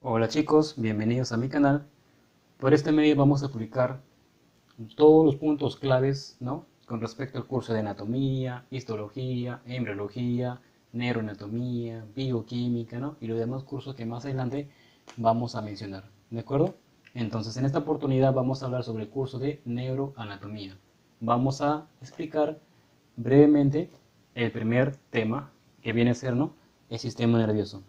Hola chicos, bienvenidos a mi canal. Por este medio vamos a publicar todos los puntos claves, ¿no? Con respecto al curso de anatomía, histología, embriología, neuroanatomía, bioquímica, ¿no? Y los demás cursos que más adelante vamos a mencionar, ¿de acuerdo? Entonces, en esta oportunidad vamos a hablar sobre el curso de neuroanatomía. Vamos a explicar brevemente el primer tema que viene a ser, ¿no? El sistema nervioso.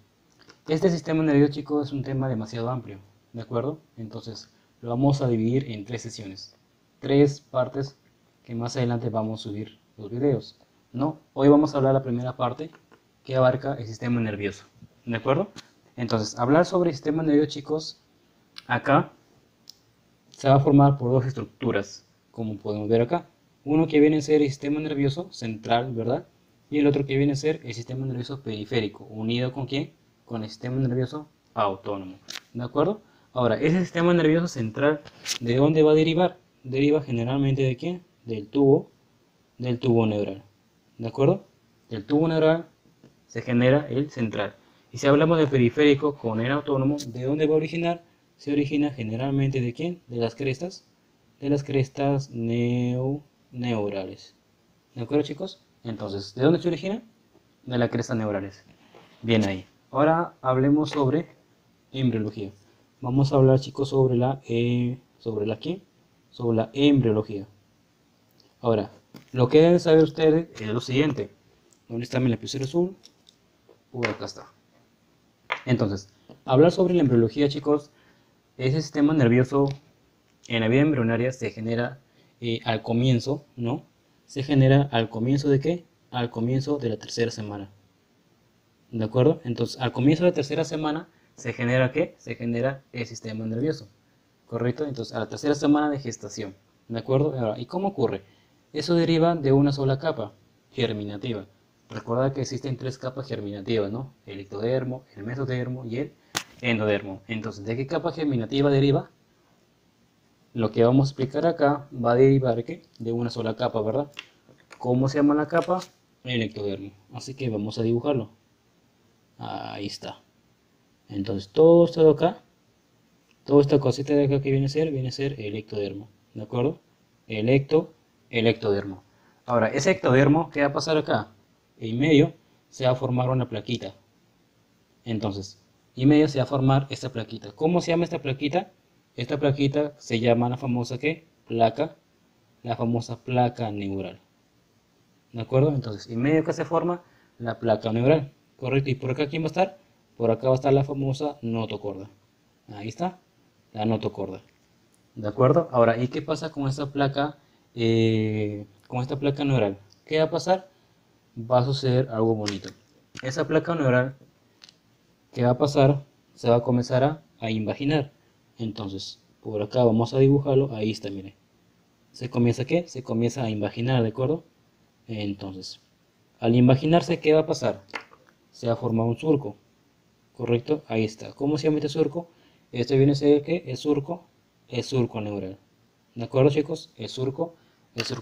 Este sistema nervioso, chicos, es un tema demasiado amplio, ¿de acuerdo? Entonces, lo vamos a dividir en tres sesiones, tres partes que más adelante vamos a subir los videos, ¿no? Hoy vamos a hablar la primera parte que abarca el sistema nervioso, ¿de acuerdo? Entonces, hablar sobre el sistema nervioso, chicos, acá se va a formar por dos estructuras, como podemos ver acá. Uno que viene a ser el sistema nervioso central, ¿verdad? Y el otro que viene a ser el sistema nervioso periférico, unido con ¿quién? Con el sistema nervioso autónomo, ¿de acuerdo? Ahora, ese sistema nervioso central, ¿de dónde va a derivar? Deriva generalmente ¿de quién? Del tubo neural, ¿de acuerdo? Del tubo neural se genera el central. Y si hablamos de periférico con el autónomo, ¿de dónde va a originar? Se origina generalmente ¿de quién? De las crestas. De las crestas neurales. ¿De acuerdo, chicos? Entonces, ¿de dónde se origina? De las crestas neurales. Bien ahí. Ahora hablemos sobre embriología. Vamos a hablar, chicos, sobre la ¿qué? Sobre la embriología. Ahora, lo que deben saber ustedes es lo siguiente. ¿Dónde está mi lapicero azul? Por acá está. Entonces, hablar sobre la embriología, chicos, ese sistema nervioso en la vida embrionaria se genera al comienzo, ¿no? Se genera al comienzo ¿de qué? Al comienzo de la tercera semana. ¿De acuerdo? Entonces, al comienzo de la tercera semana se genera ¿qué? Se genera el sistema nervioso. ¿Correcto? Entonces, a la tercera semana de gestación. ¿De acuerdo? Ahora, ¿y cómo ocurre? Eso deriva de una sola capa, germinativa. Recuerda que existen tres capas germinativas, ¿no? El ectodermo, el mesodermo y el endodermo. Entonces, ¿de qué capa germinativa deriva? Lo que vamos a explicar acá va a derivar ¿qué? De una sola capa, ¿verdad? ¿Cómo se llama la capa? El ectodermo. Así que vamos a dibujarlo. Ahí está. Entonces, todo esto de acá, toda esta cosita de acá que viene a ser el ectodermo. ¿De acuerdo? El ectodermo. Ahora, ese ectodermo, ¿qué va a pasar acá? En medio se va a formar una plaquita. Entonces, en medio se va a formar esta plaquita. ¿Cómo se llama esta plaquita? Esta plaquita se llama la famosa ¿qué? Placa, la famosa placa neural. ¿De acuerdo? Entonces, en medio que se forma la placa neural. ¿Correcto? ¿Y por acá quién va a estar? Por acá va a estar la famosa notocorda. Ahí está, la notocorda. ¿De acuerdo? Ahora, ¿y qué pasa con esta placa neural? ¿Qué va a pasar? Va a suceder algo bonito. Esa placa neural, ¿qué va a pasar? Se va a comenzar a invaginar. Entonces, por acá vamos a dibujarlo. Ahí está, mire. ¿Se comienza qué? Se comienza a invaginar, ¿de acuerdo? Entonces, al imaginarse, ¿qué va a pasar? Se va a formar un surco, ¿correcto? Ahí está. ¿Cómo se llama este surco? Este viene a ser ¿qué? El surco neural. ¿De acuerdo, chicos? El surco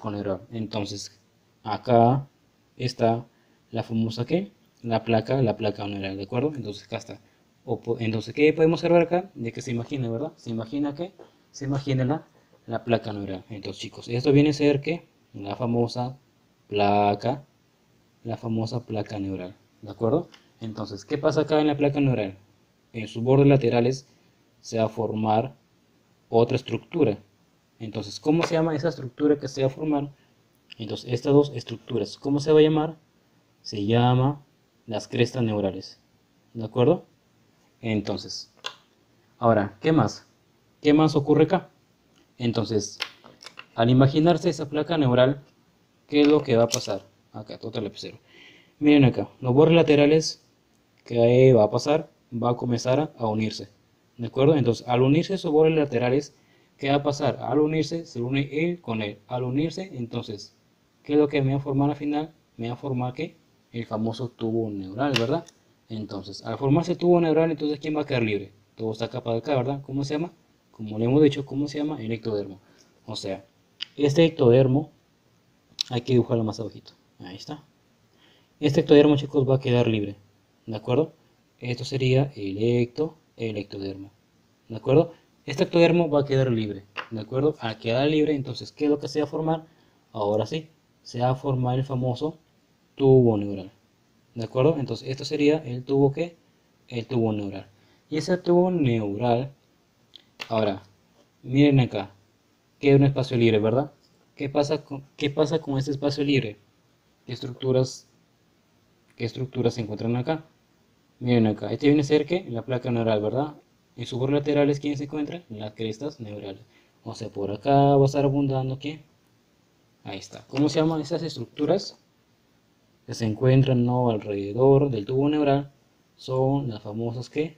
neural. Entonces, acá está la famosa ¿qué? La placa neural, ¿de acuerdo? Entonces, acá está. Entonces, ¿qué podemos observar acá? De que se imagina, ¿verdad? Se imagina que se imagina la placa neural. Entonces, chicos, esto viene a ser ¿qué? La famosa placa la famosa placa neural, ¿de acuerdo? Entonces, ¿qué pasa acá en la placa neural? En sus bordes laterales se va a formar otra estructura. Entonces, ¿cómo se llama esa estructura que se va a formar? Entonces, estas dos estructuras, ¿cómo se va a llamar? Se llama las crestas neurales, ¿de acuerdo? Entonces, ahora, ¿qué más? ¿Qué más ocurre acá? Entonces, al imaginarse esa placa neural, ¿qué es lo que va a pasar? Acá, total lapicero. Miren acá, los bordes laterales que va a pasar, va a comenzar a unirse. ¿De acuerdo? Entonces, al unirse esos bordes laterales, ¿qué va a pasar? Al unirse, se une él con él. Al unirse, entonces, ¿qué es lo que me va a formar al final? Me va a formar ¿qué? El famoso tubo neural, ¿verdad? Entonces, al formarse el tubo neural, entonces, ¿quién va a quedar libre? Toda esta capa de acá, ¿verdad? ¿Cómo se llama? Como le hemos dicho, ¿cómo se llama? El ectodermo. O sea, este ectodermo hay que dibujarlo más abajito. Ahí está. Este ectodermo, chicos, va a quedar libre. ¿De acuerdo? Esto sería el ectodermo. el ectodermo. ¿De acuerdo? Este ectodermo va a quedar libre. ¿De acuerdo? Al quedar libre, entonces, ¿qué es lo que se va a formar? Ahora sí, se va a formar el famoso tubo neural. ¿De acuerdo? Entonces, esto sería el tubo ¿qué? El tubo neural. Y ese tubo neural, ahora, miren acá, queda un espacio libre, ¿verdad? Qué pasa con este espacio libre? ¿Qué estructuras se encuentran acá? Miren acá, este viene a ser que la placa neural, ¿verdad? En sus bordes laterales, ¿quién se encuentra? Las crestas neurales. O sea, por acá va a estar abundando, ¿qué? Ahí está. ¿Cómo se llaman esas estructuras que se encuentran no alrededor del tubo neural? Son las famosas, ¿qué?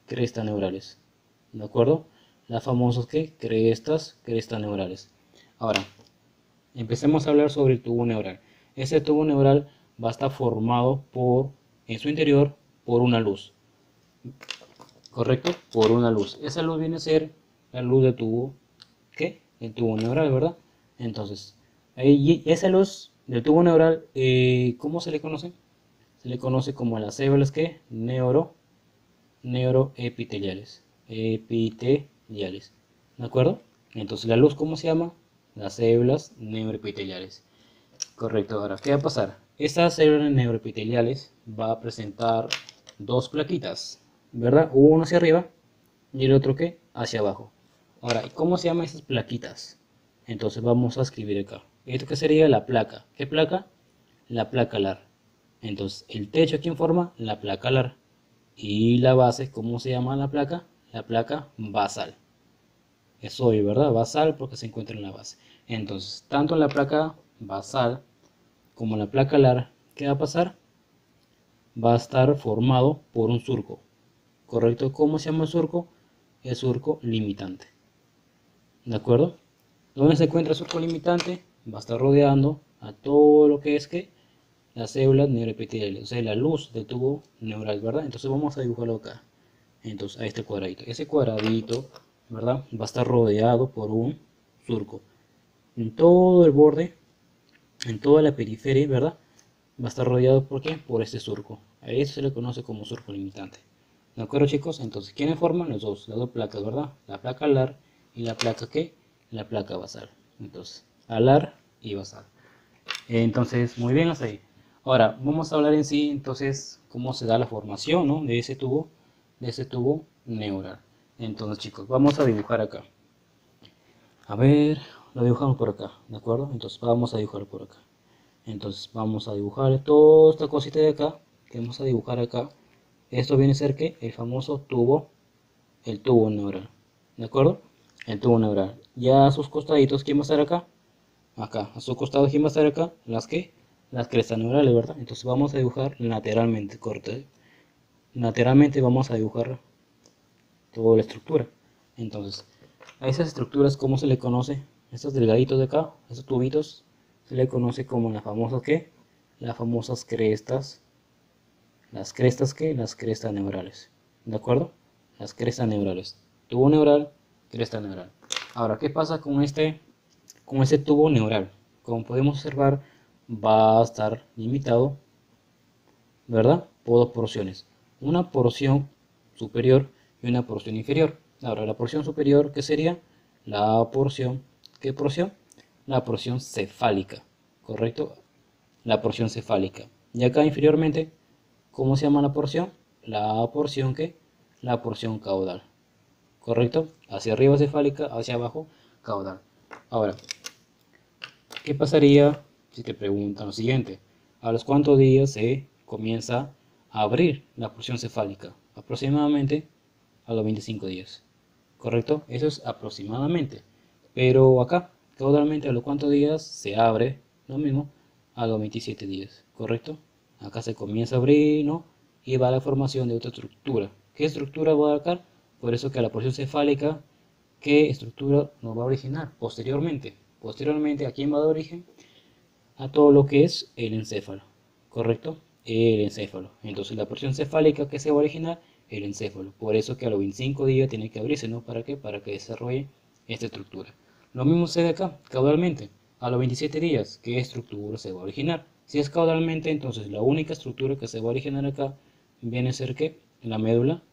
Crestas neurales. ¿De acuerdo? Las famosas, ¿qué? Crestas neurales. Ahora, empecemos a hablar sobre el tubo neural. Ese tubo neural va a estar formado en su interior, por una luz. ¿Correcto? Por una luz. Esa luz viene a ser la luz del tubo, ¿qué? El tubo neural, ¿verdad? Entonces, esa luz del tubo neural, ¿cómo se le conoce? Se le conoce como las células, ¿qué? Neuroepiteliales. Epiteliales. ¿De acuerdo? Entonces, la luz, ¿cómo se llama? Las células neuroepiteliales. Correcto. Ahora, ¿qué va a pasar? Estas células neuroepiteliales va a presentar dos plaquitas, ¿verdad? Uno hacia arriba y el otro ¿qué? Hacia abajo. Ahora, ¿cómo se llaman esas plaquitas? Entonces vamos a escribir acá. ¿Esto qué sería la placa? ¿Qué placa? La placa alar. Entonces, el techo, ¿quién forma? La placa alar. Y la base, ¿cómo se llama la placa? La placa basal. Es obvio, ¿verdad? Basal porque se encuentra en la base. Entonces, tanto la placa basal como la placa alar, ¿qué va a pasar? Va a estar formado por un surco. ¿Correcto? ¿Cómo se llama el surco? El surco limitante. ¿De acuerdo? ¿Dónde se encuentra el surco limitante? Va a estar rodeando a todo lo que es que las células neuroepiteliales, o sea, la luz del tubo neural, ¿verdad? Entonces vamos a dibujarlo acá. Entonces, a este cuadradito. Ese cuadradito, ¿verdad? Va a estar rodeado por un surco. En todo el borde, en toda la periferia, ¿verdad? Va a estar rodeado ¿por qué? Por este surco. A eso se le conoce como surco limitante. ¿De acuerdo, chicos? Entonces, ¿quiénes forman? Las dos placas, ¿verdad? La placa alar y la placa ¿qué? La placa basal. Entonces, alar y basal. Entonces, muy bien hasta ahí. Ahora, vamos a hablar en sí, entonces, cómo se da la formación, ¿no? De ese tubo neural. Entonces, chicos, vamos a dibujar acá. A ver, lo dibujamos por acá, ¿de acuerdo? Entonces, vamos a dibujar por acá. Entonces vamos a dibujar toda esta cosita de acá, que vamos a dibujar acá. Esto viene a ser que el famoso tubo, el tubo neural. ¿De acuerdo? El tubo neural. Ya a sus costaditos, ¿quién va a estar acá? Acá. A sus costados, ¿quién va a estar acá? Las que, las crestas neurales, ¿verdad? Entonces vamos a dibujar lateralmente, corte. Lateralmente vamos a dibujar toda la estructura. Entonces, a esas estructuras, ¿cómo se le conoce? Estos delgaditos de acá, esos tubitos, se le conoce como las famosas ¿qué? Las famosas crestas. ¿Las crestas qué? Las crestas neurales. ¿De acuerdo? Las crestas neurales. Tubo neural, cresta neural. Ahora, ¿qué pasa con este tubo neural? Como podemos observar, va a estar limitado, ¿verdad? Por dos porciones. Una porción superior y una porción inferior. Ahora, la porción superior, ¿qué sería? La porción, ¿qué porción? La porción cefálica, ¿correcto? La porción cefálica. Y acá inferiormente, ¿cómo se llama la porción? La porción ¿qué? La porción caudal, ¿correcto? Hacia arriba cefálica, hacia abajo caudal. Ahora, ¿qué pasaría si te preguntan lo siguiente? ¿A los cuántos días se comienza a abrir la porción cefálica? Aproximadamente a los 25 días. ¿Correcto? Eso es aproximadamente. Pero acá, caudalmente, a los cuántos días se abre lo mismo a los 27 días. ¿Correcto? Acá se comienza a abrir, ¿no? Y va a la formación de otra estructura. ¿Qué estructura va a acá? Por eso que a la porción cefálica, ¿qué estructura nos va a originar posteriormente? Posteriormente, ¿a quién va a dar origen? A todo lo que es el encéfalo, ¿correcto? El encéfalo. Entonces la porción cefálica que se va a originar, el encéfalo. Por eso que a los 25 días tiene que abrirse, ¿no? ¿Para qué? Para que desarrolle esta estructura. Lo mismo sucede acá, caudalmente. A los 27 días, ¿qué estructura se va a originar? Si es caudalmente, entonces la única estructura que se va a originar acá viene a ser ¿qué? La médula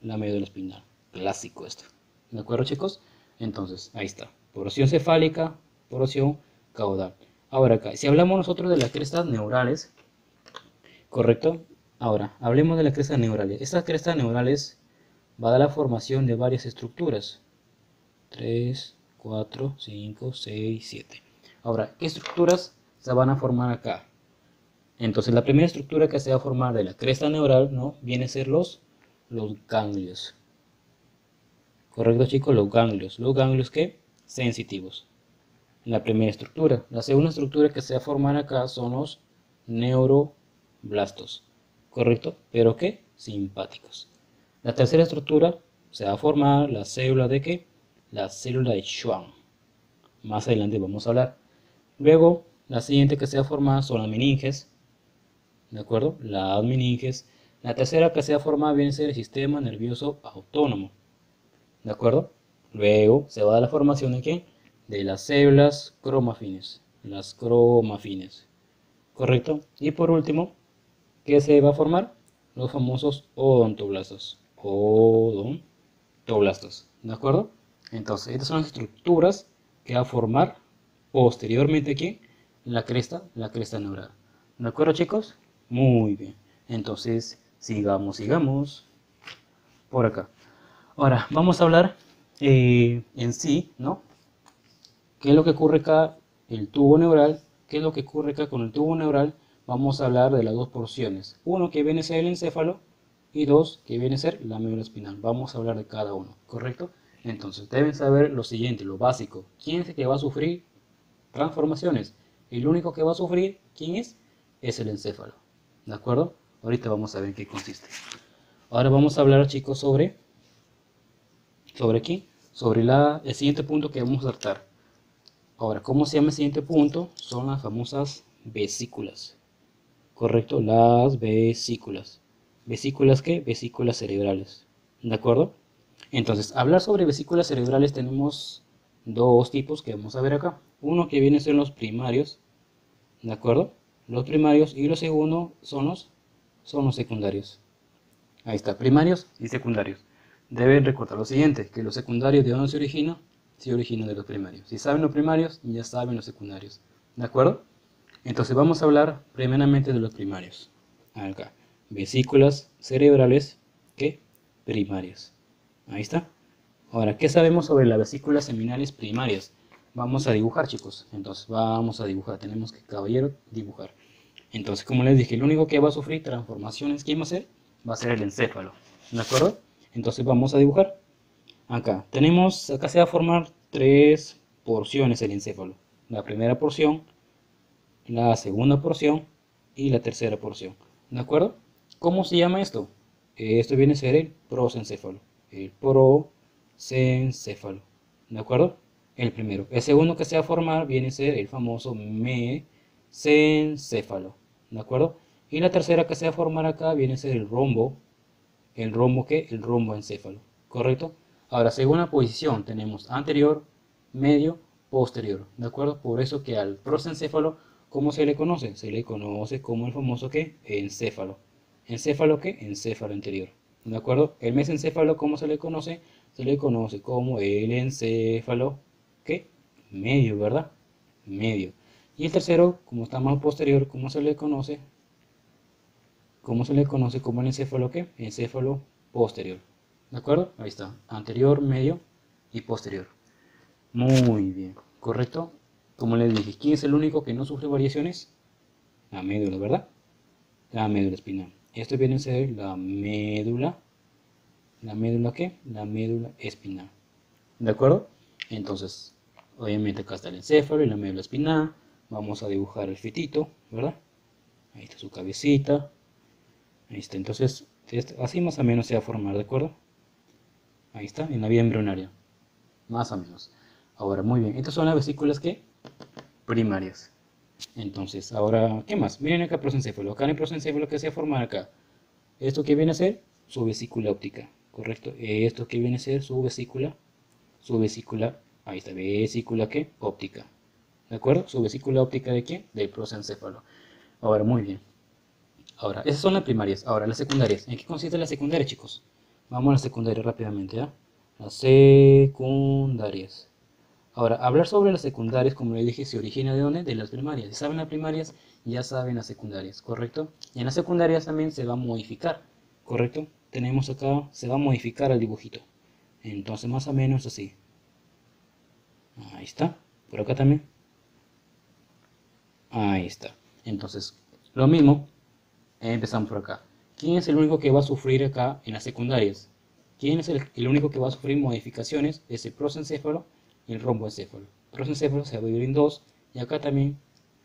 la médula espinal. Clásico esto. ¿De acuerdo, chicos? Entonces, ahí está. Porción cefálica, porción caudal. Ahora acá, si hablamos nosotros de las crestas neurales, ¿correcto? Ahora, hablemos de las crestas neurales. Estas crestas neurales va a dar la formación de varias estructuras. 3, 4, 5, 6, 7. Ahora, ¿qué estructuras se van a formar acá? Entonces, la primera estructura que se va a formar de la cresta neural, ¿no? Viene a ser los ganglios. ¿Correcto, chicos? Los ganglios. ¿Los ganglios qué? Sensitivos. La primera estructura. La segunda estructura que se va a formar acá son los neuroblastos. ¿Correcto? ¿Pero qué? Simpáticos. La tercera estructura se va a formar la célula de qué? La célula de Schwann. Más adelante vamos a hablar. Luego, la siguiente que se va a formar son las meninges. ¿De acuerdo? Las meninges. La tercera que se va a formar viene a ser el sistema nervioso autónomo. ¿De acuerdo? Luego se va a dar la formación de ¿qué? De las células cromafines. Las cromafines. ¿Correcto? Y por último, ¿qué se va a formar? Los famosos odontoblastos. Odontoblastos. ¿De acuerdo? Entonces, estas son las estructuras que va a formar posteriormente ¿qué? La cresta neural. ¿De acuerdo, chicos? Muy bien. Entonces, sigamos por acá. Ahora, vamos a hablar en sí, ¿no? ¿Qué es lo que ocurre acá? El tubo neural. ¿Qué es lo que ocurre acá con el tubo neural? Vamos a hablar de las dos porciones. Uno que viene a ser el encéfalo y dos que viene a ser la médula espinal. Vamos a hablar de cada uno, ¿correcto? Entonces, deben saber lo siguiente, lo básico. ¿Quién es el que va a sufrir transformaciones? El único que va a sufrir, ¿quién es? Es el encéfalo. ¿De acuerdo? Ahorita vamos a ver en qué consiste. Ahora vamos a hablar, chicos, ¿sobre qué? Sobre el siguiente punto que vamos a tratar. Ahora, ¿cómo se llama el siguiente punto? Son las famosas vesículas. ¿Correcto? Las vesículas. ¿Vesículas qué? Vesículas cerebrales. ¿De acuerdo? Entonces, hablar sobre vesículas cerebrales tenemos dos tipos que vamos a ver acá. Uno que viene a ser los primarios. ¿De acuerdo? Los primarios y los segundos son los secundarios. Ahí está, primarios y secundarios. Deben recordar lo siguiente, que los secundarios ¿de dónde se originan? Se originan de los primarios. Si saben los primarios, ya saben los secundarios. ¿De acuerdo? Entonces vamos a hablar primeramente de los primarios. Acá, vesículas cerebrales, ¿qué? Primarias. Ahí está. Ahora, ¿qué sabemos sobre las vesículas seminales primarias? Vamos a dibujar, chicos. Entonces vamos a dibujar. Tenemos que, caballero, dibujar. Entonces, como les dije, el único que va a sufrir transformaciones, ¿quién va a ser? Va a ser el encéfalo. ¿De acuerdo? Entonces vamos a dibujar. Acá se va a formar tres porciones el encéfalo. La primera porción, la segunda porción y la tercera porción. ¿De acuerdo? ¿Cómo se llama esto? Esto viene a ser el prosencéfalo. El prosencéfalo. ¿De acuerdo? El primero. El segundo que se va a formar viene a ser el famoso mesencéfalo. ¿De acuerdo? Y la tercera que se va a formar acá viene a ser el rombo. ¿El rombo qué? El romboencéfalo. ¿Correcto? Ahora, según la posición, tenemos anterior, medio, posterior. ¿De acuerdo? Por eso que al prosencéfalo, ¿cómo se le conoce? Se le conoce como el famoso ¿qué? Encéfalo. ¿Encéfalo qué? Encéfalo anterior. ¿De acuerdo? El mesencéfalo, ¿cómo se le conoce? Se le conoce como el encéfalo ¿qué? Medio, ¿verdad? Medio. Y el tercero, como está más posterior, ¿cómo se le conoce? ¿Cómo se le conoce como el encéfalo qué? Encéfalo posterior. ¿De acuerdo? Ahí está. Anterior, medio y posterior. Muy bien. ¿Correcto? Como les dije, ¿quién es el único que no sufre variaciones? La médula, ¿verdad? La médula espinal. Esto viene a ser la médula. ¿La médula qué? La médula espinal. ¿De acuerdo? Entonces, obviamente acá está el encéfalo y la médula espinal. Vamos a dibujar el fetito, ¿verdad? Ahí está su cabecita. Ahí está. Entonces, así más o menos se va a formar, ¿de acuerdo? Ahí está, en la vía embrionaria. Más o menos. Ahora, muy bien. Estas son las vesículas que primarias. Entonces, ahora, ¿qué más? Miren acá el prosencéfalo. Acá en el prosencéfalo que se va a formar acá. ¿Esto qué viene a ser? Su vesícula óptica. ¿Correcto? Esto que viene a ser su vesícula. Ahí está, vesícula ¿qué? Óptica. ¿De acuerdo? Su vesícula óptica ¿de qué? Del prosencéfalo. Ahora, muy bien. Ahora, esas son las primarias. Ahora, las secundarias. ¿En qué consiste la secundaria, chicos? Vamos a las secundarias rápidamente, ¿ya? Las secundarias. Ahora, hablar sobre las secundarias, como les dije, se origina ¿de dónde? De las primarias. Si saben las primarias, ya saben las secundarias, ¿correcto? Y en las secundarias también se va a modificar, ¿correcto? Tenemos acá, se va a modificar el dibujito. Entonces, más o menos así. Ahí está. Por acá también. Ahí está. Entonces, lo mismo, empezamos por acá. ¿Quién es el único que va a sufrir acá en las secundarias? ¿Quién es el único que va a sufrir modificaciones? Es el prosencéfalo y el romboencéfalo. El prosencéfalo se va a dividir en dos y acá también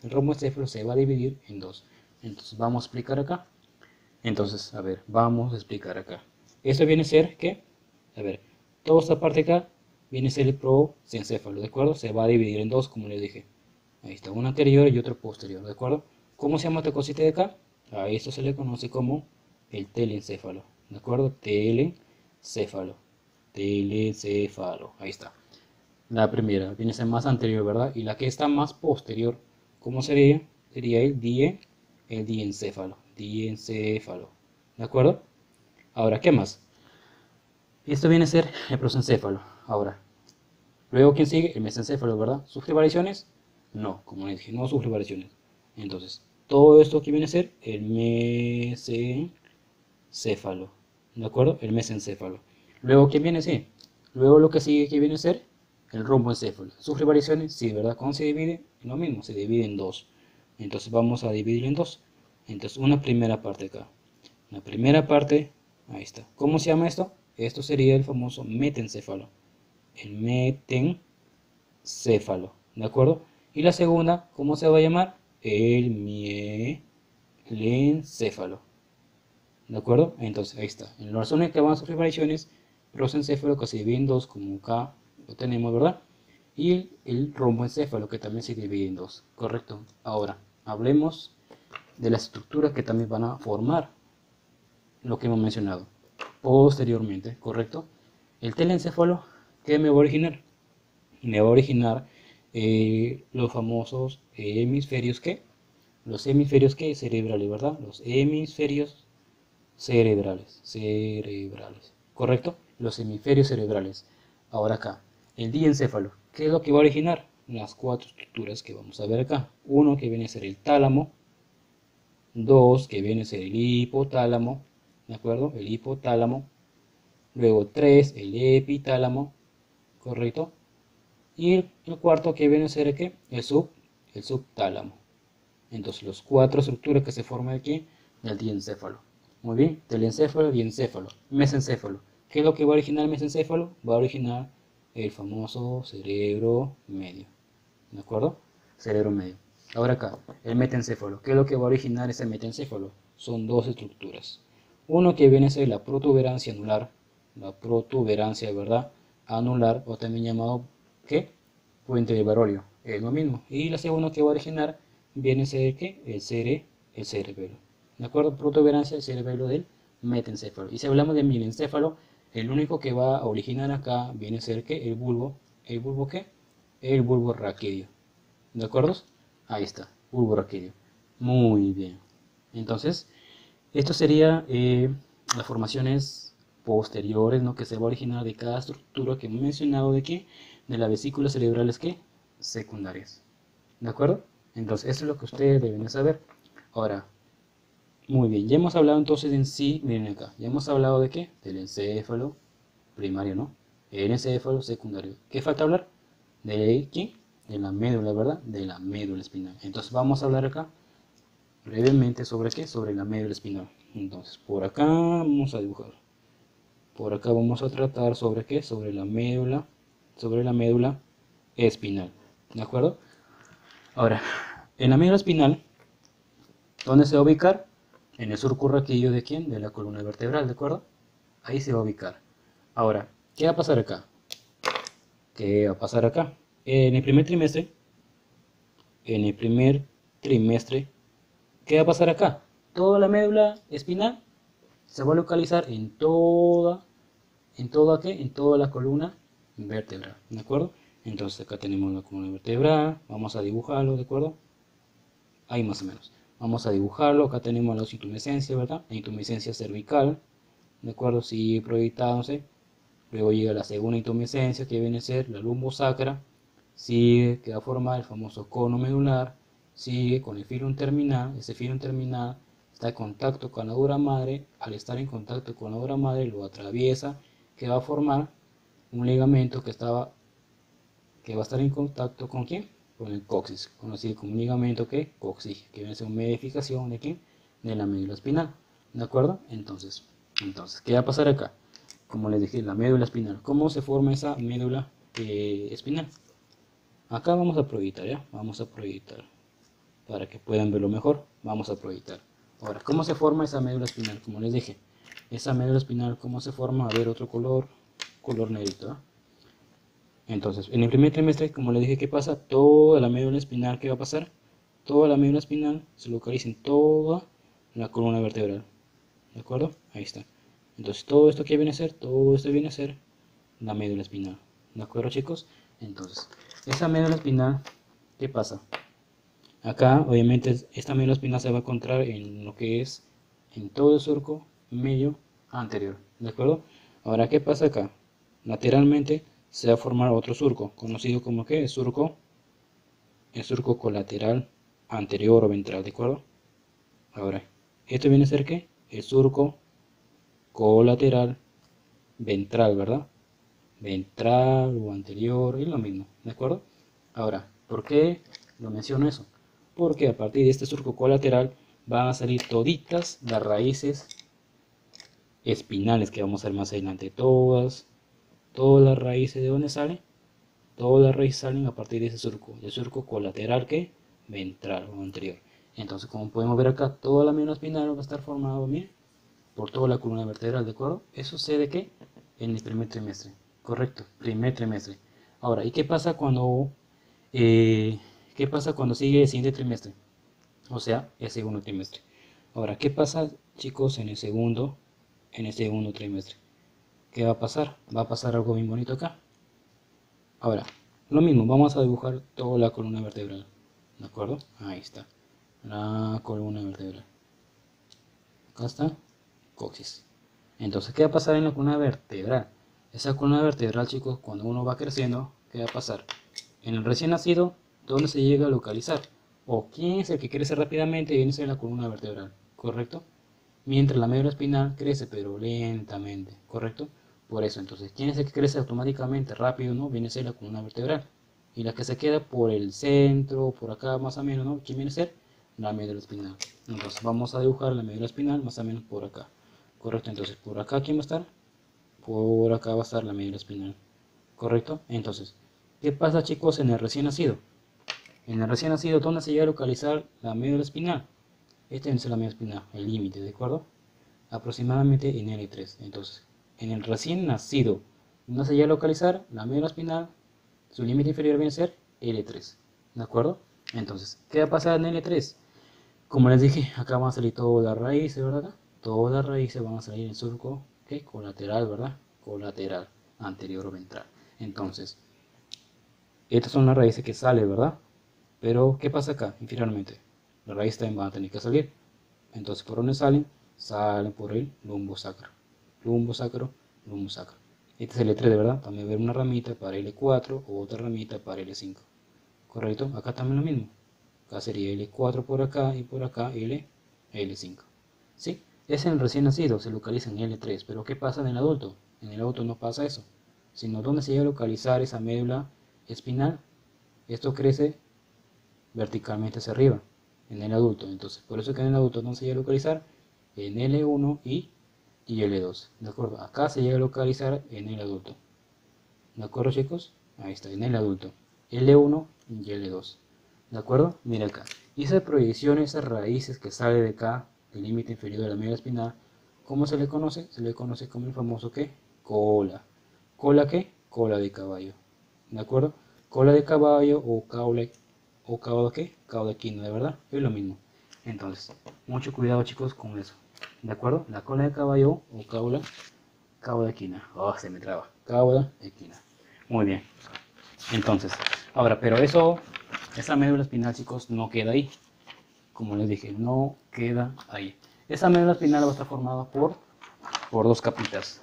el romboencéfalo se va a dividir en dos. Entonces vamos a explicar acá. Entonces, a ver, vamos a explicar acá. Esto viene a ser que, a ver, toda esta parte acá viene a ser el prosencéfalo, ¿de acuerdo? Se va a dividir en dos, como les dije. Ahí está, uno anterior y otro posterior, ¿de acuerdo? ¿Cómo se llama esta cosita de acá? A esto se le conoce como el telencéfalo, ¿de acuerdo? Telencéfalo, telencéfalo, ahí está. La primera viene a ser más anterior, ¿verdad? Y la que está más posterior, ¿cómo sería? Sería el diencéfalo, diencéfalo, ¿de acuerdo? Ahora, ¿qué más? Esto viene a ser el prosencéfalo. Ahora, luego, ¿quién sigue? El mesencéfalo, ¿verdad? ¿Sufre variaciones? No, como les dije, no sufre variaciones. Entonces, todo esto aquí viene a ser el mesencéfalo. ¿De acuerdo? El mesencéfalo. Luego, ¿quién viene a ser? Luego lo que sigue que viene a ser el romboencéfalo. ¿Sufre variaciones? Sí, ¿verdad? ¿Cómo se divide? Lo mismo, se divide en dos. Entonces vamos a dividir en dos. Entonces, una primera parte acá. La primera parte, ahí está. ¿Cómo se llama esto? Esto sería el famoso metencéfalo. El metencéfalo, ¿de acuerdo? Y la segunda, ¿cómo se va a llamar? El mielencéfalo, ¿de acuerdo? Entonces, ahí está. En las zonas que van a sufrir variaciones, prosencéfalo que se divide en dos, como acá lo tenemos, ¿verdad? Y el romboencéfalo que también se divide en dos, ¿correcto? Ahora, hablemos de las estructuras que también van a formar lo que hemos mencionado posteriormente, ¿correcto? El telencéfalo, ¿qué me va a originar? Me va a originar los famosos hemisferios que, los hemisferios que cerebrales, ¿verdad? Los hemisferios cerebrales, ¿correcto? Los hemisferios cerebrales. Ahora acá, el diencéfalo, ¿qué es lo que va a originar? Las cuatro estructuras que vamos a ver acá. Uno que viene a ser el tálamo, dos que viene a ser el hipotálamo, ¿de acuerdo? El hipotálamo. Luego 3, el epitálamo, ¿correcto? Y el cuarto que viene a ser ¿qué? El subtálamo. Entonces, los cuatro estructuras que se forman aquí del diencéfalo. Muy bien, telencéfalo, diencéfalo, mesencéfalo. ¿Qué es lo que va a originar el mesencéfalo? Va a originar el famoso cerebro medio. ¿De acuerdo? Cerebro medio. Ahora acá, el metencéfalo. ¿Qué es lo que va a originar ese metencéfalo? Son dos estructuras. Uno que viene a ser la protuberancia anular, la protuberancia, ¿verdad? Anular, o también llamado, ¿qué? Puente de Barolio, es lo mismo. Y la segunda que va a originar viene a ser, ¿qué? El cerebelo. ¿De acuerdo? Protuberancia, el cerebelo del metencéfalo. Y si hablamos de milencéfalo, el único que va a originar acá viene a ser, ¿qué? El bulbo. ¿El bulbo qué? El bulbo raquídeo. ¿De acuerdo? Ahí está, bulbo raquídeo. Muy bien. Entonces, esto sería las formaciones posteriores, ¿no? Que se va a originar de cada estructura que hemos mencionado de qué, de las vesículas cerebrales que secundarias. ¿De acuerdo? Entonces, eso es lo que ustedes deben de saber. Ahora, muy bien, ya hemos hablado entonces en sí, miren acá, ya hemos hablado de qué, del encéfalo primario, ¿no? El encéfalo secundario. ¿Qué falta hablar? ¿De quién? De la médula, ¿verdad? De la médula espinal. Entonces, vamos a hablar acá brevemente sobre qué, sobre la médula espinal. Entonces, por acá vamos a dibujar. Por acá vamos a tratar sobre qué, sobre la médula espinal. ¿De acuerdo? Ahora, en la médula espinal, ¿dónde se va a ubicar? En el surco raquídeo de quién? De la columna vertebral, ¿de acuerdo? Ahí se va a ubicar. Ahora, ¿qué va a pasar acá? ¿Qué va a pasar acá? En el primer trimestre, ¿qué va a pasar acá? Toda la médula espinal se va a localizar en toda la columna vertebral, ¿de acuerdo? Entonces acá tenemos la columna vertebral, vamos a dibujarlo, ¿de acuerdo? Ahí más o menos. Vamos a dibujarlo, acá tenemos la intumescencia, ¿verdad? La intumescencia cervical, ¿de acuerdo? Sigue proyectándose, luego llega la segunda intumescencia que viene a ser la lumbosacra, sigue, que va a formar el famoso cono medular, sigue con el filum terminal, ese filum terminal está en contacto con la dura madre, al estar en contacto con la dura madre lo atraviesa, que va a formar un ligamento que va a estar en contacto con ¿quién? Con el coxis, conocido como un ligamento que coxis, que viene a ser una medificación de ¿quién? De la médula espinal, ¿de acuerdo? Entonces, ¿qué va a pasar acá? Como les dije, la médula espinal. ¿Cómo se forma esa médula espinal? Acá vamos a proyectar, ¿ya? Vamos a proyectar. Para que puedan verlo mejor, vamos a proyectar. Ahora, ¿cómo se forma esa médula espinal? Como les dije, esa médula espinal, ¿cómo se forma? A ver, otro color negrito, ¿eh? Entonces, en el primer trimestre, como les dije, ¿qué pasa? Toda la médula espinal, ¿qué va a pasar? Toda la médula espinal se localiza en toda la columna vertebral. ¿De acuerdo? Ahí está. Entonces, todo esto que viene a ser, todo esto viene a ser la médula espinal. ¿De acuerdo, chicos? Entonces, esa médula espinal, ¿qué pasa? Acá, obviamente, esta médula espinal se va a encontrar en lo que es en todo el surco medio anterior. ¿De acuerdo? Ahora, ¿qué pasa acá? Lateralmente se va a formar otro surco, conocido como ¿qué? El surco colateral anterior o ventral, ¿de acuerdo? Ahora, esto viene a ser ¿qué? El surco colateral ventral, ¿verdad? Ventral o anterior, es lo mismo, ¿de acuerdo? Ahora, ¿por qué lo menciono eso? Porque a partir de este surco colateral van a salir toditas las raíces espinales que vamos a ver más adelante. Todas las raíces, ¿de dónde salen? Todas las raíces salen a partir de ese surco, el surco colateral que ventral o anterior. Entonces, como podemos ver acá, toda la médula espinal va a estar formada, miren, por toda la columna vertebral, ¿de acuerdo? Eso sucede que en el primer trimestre, correcto, primer trimestre. Ahora, ¿y eh, qué pasa cuando sigue el siguiente trimestre? O sea, el segundo trimestre. Ahora, ¿qué pasa, chicos, en el segundo trimestre? ¿Qué va a pasar? Va a pasar algo bien bonito acá. Ahora, lo mismo, vamos a dibujar toda la columna vertebral, ¿de acuerdo? Ahí está, la columna vertebral. Acá está, coxis. Entonces, ¿qué va a pasar en la columna vertebral? Esa columna vertebral, chicos, cuando uno va creciendo, ¿qué va a pasar? En el recién nacido, ¿dónde se llega a localizar? ¿O quién es el que crece rápidamente? Viene a ser la columna vertebral, ¿correcto? Mientras la médula espinal crece, pero lentamente, ¿correcto? Por eso, entonces, ¿quién es el que crece automáticamente rápido, no? Viene a ser la columna vertebral. Y la que se queda por el centro, por acá más o menos, ¿no? ¿Quién viene a ser? La médula espinal. Entonces, vamos a dibujar la médula espinal más o menos por acá. ¿Correcto? Entonces, por acá, ¿quién va a estar? Por acá va a estar la médula espinal. ¿Correcto? Entonces, ¿qué pasa, chicos, en el recién nacido? En el recién nacido, ¿dónde se llega a localizar la médula espinal? Esta es la médula espinal, el límite, ¿de acuerdo? Aproximadamente en L3. Entonces, en el recién nacido, ¿dónde se llega a localizar la médula espinal? Su límite inferior viene a ser L3. ¿De acuerdo? Entonces, ¿qué va a pasar en L3? Como les dije, acá van a salir todas las raíces, ¿verdad? Todas las raíces van a salir en surco, ¿qué? Colateral, ¿verdad? Colateral, anterior o ventral. Entonces, estas son las raíces que salen, ¿verdad? Pero, ¿qué pasa acá, inferiormente? Las raíces también van a tener que salir. Entonces, ¿por dónde salen? Salen por el lumbo sacro. Lumbo sacro, lumbo sacro. Este es el L3, ¿verdad? También va a haber una ramita para L4 o otra ramita para L5. ¿Correcto? Acá también lo mismo. Acá sería L4 por acá y por acá L5. ¿Sí? Es en el recién nacido, se localiza en L3. Pero ¿qué pasa en el adulto? En el adulto no pasa eso. Sino ¿dónde se llega a localizar esa médula espinal? Esto crece verticalmente hacia arriba en el adulto. Entonces, por eso que en el adulto no se llega a localizar en L1 y L2. ¿De acuerdo? Acá se llega a localizar en el adulto. ¿De acuerdo, chicos? Ahí está, en el adulto. L1 y L2. ¿De acuerdo? Mira acá. Y esa proyección, esas raíces que sale de acá, del límite inferior de la médula espinal, ¿cómo se le conoce? Se le conoce como el famoso ¿qué? Cola. ¿Cola qué? Cola de caballo. ¿De acuerdo? Cola de caballo o cauda ¿qué? Cauda equina, de verdad, es lo mismo. Entonces, mucho cuidado, chicos, con eso. ¿De acuerdo? La cola de caballo o cauda equina. Oh, se me traba. Cauda equina. Muy bien. Entonces, ahora, pero esa médula espinal, chicos, no queda ahí. Como les dije, no queda ahí. Esa médula espinal va a estar formada por por dos capitas,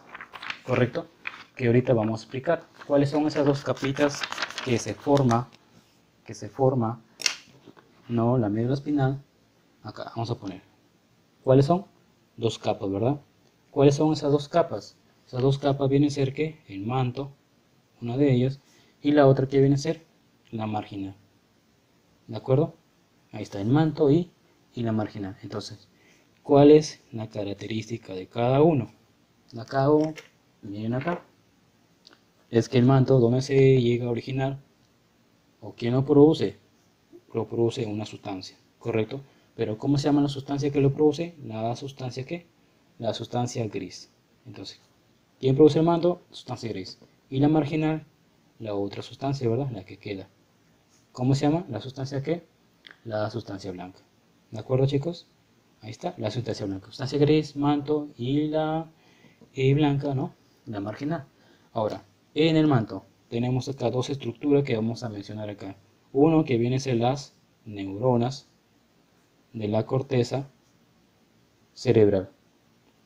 ¿correcto? Que ahorita vamos a explicar cuáles son esas dos capitas que se forma, no, la médula espinal. Acá vamos a poner, ¿cuáles son? Dos capas, ¿verdad? ¿Cuáles son esas dos capas? Esas dos capas vienen a ser que el manto, una de ellas, y la otra que viene a ser la marginal, ¿de acuerdo? Ahí está el manto y la marginal. Entonces, ¿cuál es la característica de cada uno? De cada uno, miren acá, es que el manto, ¿dónde se llega a originar? ¿O quién lo produce? Lo produce una sustancia, ¿correcto? Pero ¿cómo se llama la sustancia que lo produce? La sustancia ¿qué? La sustancia gris. Entonces, ¿quién produce el manto? Sustancia gris. Y la marginal, la otra sustancia, ¿verdad? La que queda. ¿Cómo se llama? La sustancia ¿qué? La sustancia blanca. ¿De acuerdo, chicos? Ahí está, la sustancia blanca. Sustancia gris, manto y la blanca, ¿no? La marginal. Ahora, en el manto tenemos acá dos estructuras que vamos a mencionar acá. Uno que viene a ser las neuronas de la corteza cerebral.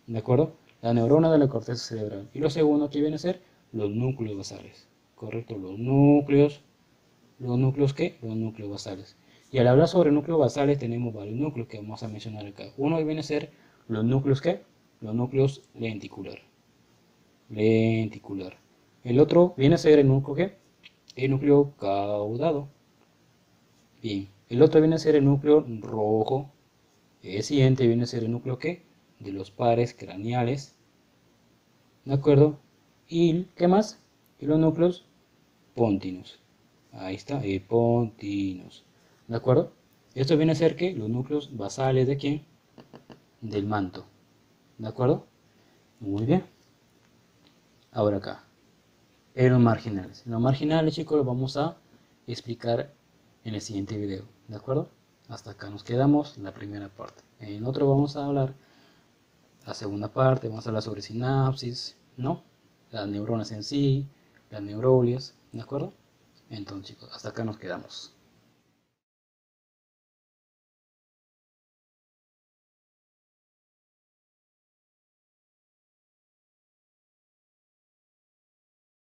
¿De acuerdo? La neurona de la corteza cerebral. Y lo segundo que viene a ser los núcleos basales. ¿Correcto? Los núcleos ¿qué? Los núcleos basales. Y al hablar sobre núcleos basales tenemos varios núcleos que vamos a mencionar acá. Uno viene a ser los núcleos ¿qué? Los núcleos lenticular. Lenticular. El otro viene a ser el núcleo ¿qué? El núcleo caudado. Bien. El otro viene a ser el núcleo rojo. El siguiente viene a ser el núcleo ¿qué? De los pares craneales. ¿De acuerdo? ¿Y qué más? Y los núcleos póntinos. Ahí está, póntinos. ¿De acuerdo? Esto viene a ser que los núcleos basales de quién? Del manto. ¿De acuerdo? Muy bien. Ahora acá. En los marginales. Los marginales, chicos, los vamos a explicar en el siguiente video. ¿De acuerdo? Hasta acá nos quedamos la primera parte. En otro vamos a hablar la segunda parte. Vamos a hablar sobre sinapsis, ¿no? Las neuronas en sí, las neuroblias. ¿De acuerdo? Entonces, chicos, hasta acá nos quedamos.